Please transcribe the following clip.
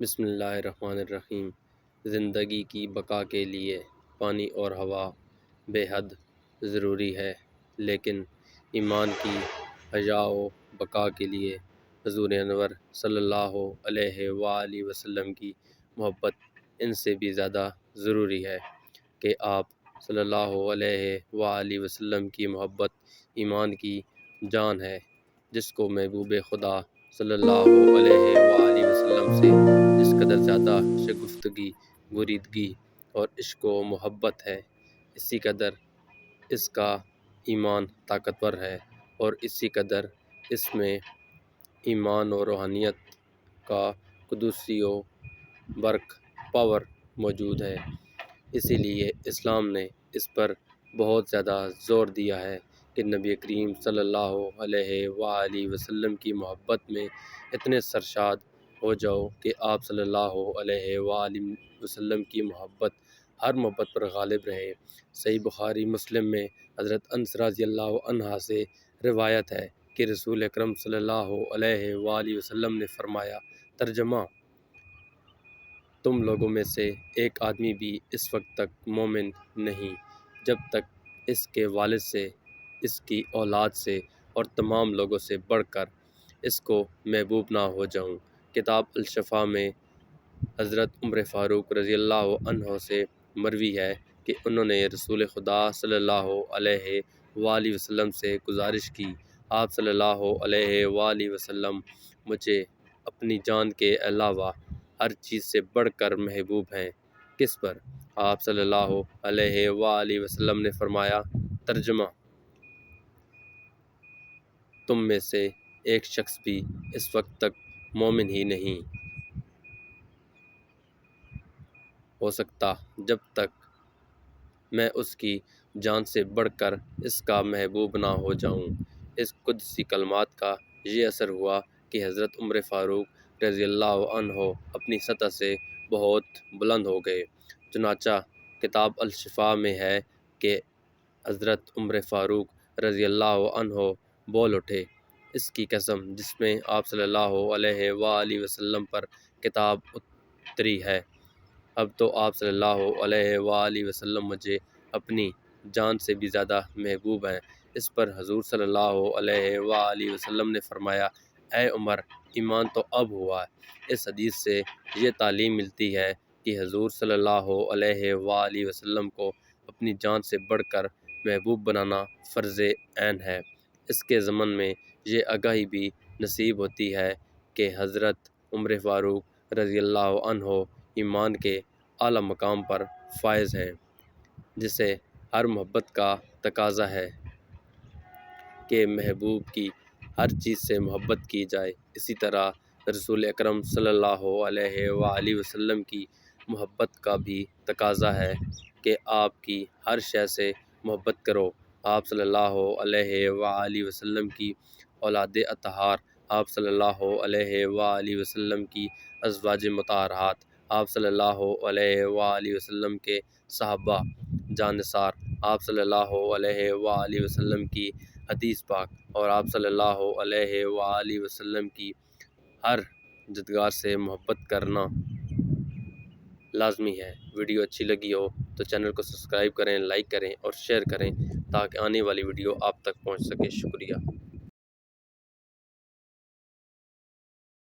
بسم اللہ الرحمن الرحیم۔ زندگی کی بقا کے لیے پانی اور ہوا بے حد ضروری ہے، لیکن ایمان کی حیا و بقا کے لیے حضور انور صلی اللہ علیہ وآلہ وسلم کی محبت ان سے بھی زیادہ ضروری ہے کہ آپ صلی اللہ علیہ وآلہ وسلم کی محبت ایمان کی جان ہے، جس کو محبوب خدا صلی اللہ علیہ وآلہ وسلم سے جس قدر زیادہ شگفتگی، بریدگی اور عشق و محبت ہے، اسی قدر اس کا ایمان طاقتور ہے، اور اسی قدر اس میں ایمان و روحانیت کا قدوسی و برق پاور موجود ہے۔ اسی لیے اسلام نے اس پر بہت زیادہ زور دیا ہے کہ نبی کریم صلی اللہ علیہ وآلہ وسلم کی محبت میں اتنے سرشاد ہو جاؤ کہ آپ صلی اللہ علیہ وآلہ وسلم کی محبت ہر محبت پر غالب رہے۔ صحیح بخاری مسلم میں حضرت انس رضی اللہ عنہ سے روایت ہے کہ رسول اکرم صلی اللہ علیہ وآلہ وسلم نے فرمایا، ترجمہ: تم لوگوں میں سے ایک آدمی بھی اس وقت تک مومن نہیں جب تک اس کے والد سے، اس کی اولاد سے اور تمام لوگوں سے بڑھ کر اس کو محبوب نہ ہو جاؤں۔ کتاب الشفاء میں حضرت عمر فاروق رضی اللہ عنہ سے مروی ہے کہ انہوں نے رسول خدا صلی اللہ علیہ وآلہ وسلم سے گزارش کی، آپ صلی اللہ علیہ وآلہ وسلم مجھے اپنی جان کے علاوہ ہر چیز سے بڑھ کر محبوب ہیں، کس پر؟ آپ صلی اللہ علیہ وآلہ وسلم نے فرمایا، ترجمہ: تم میں سے ایک شخص بھی اس وقت تک مومن ہی نہیں ہو سکتا جب تک میں اس کی جان سے بڑھ کر اس کا محبوب نہ ہو جاؤں۔ اس قدسی کلمات کا یہ اثر ہوا کہ حضرت عمر فاروق رضی اللہ عنہ اپنی سطح سے بہت بلند ہو گئے۔ چنانچہ کتاب الشفاء میں ہے کہ حضرت عمر فاروق رضی اللہ عنہ بول اٹھے، اس کی قسم جس میں آپ صلی اللہ علیہ وآلہ وسلم پر کتاب اتری ہے، اب تو آپ صلی اللہ علیہ وآلہ وسلم مجھے اپنی جان سے بھی زیادہ محبوب ہیں۔ اس پر حضور صلی اللہ علیہ وآلہ وسلم نے فرمایا، اے عمر، ایمان تو اب ہوا ہے۔ اس حدیث سے یہ تعلیم ملتی ہے کہ حضور صلی اللہ علیہ وآلہ وسلم کو اپنی جان سے بڑھ کر محبوب بنانا فرض عین ہے۔ اس کے ضمن میں یہ آگاہی بھی نصیب ہوتی ہے کہ حضرت عمر فاروق رضی اللہ عنہ ایمان کے اعلیٰ مقام پر فائز ہیں، جسے ہر محبت کا تقاضا ہے کہ محبوب کی ہر چیز سے محبت کی جائے۔ اسی طرح رسول اکرم صلی اللہ علیہ وآلہ وسلم کی محبت کا بھی تقاضا ہے کہ آپ کی ہر شے سے محبت کرو۔ آپ صلی اللہ علیہ وآلہ وسلم کی اولاد اطہار، آپ صلی اللہ علیہ وآلہ وسلم کی ازواج مطہرات، آپ صلی اللہ علیہ وآلہ وسلم کے صحابہ جانثار، آپ صلی اللہ علیہ وآلہ وسلم کی حدیث پاک، اور آپ صلی اللہ علیہ وآلہ وسلم کی ہر جدگار سے محبت کرنا لازمی ہے۔ ویڈیو اچھی لگی ہو تو چینل کو سبسکرائب کریں، لائک کریں اور شیئر کریں تاکہ آنے والی ویڈیو آپ تک پہنچ سکے۔ شکریہ۔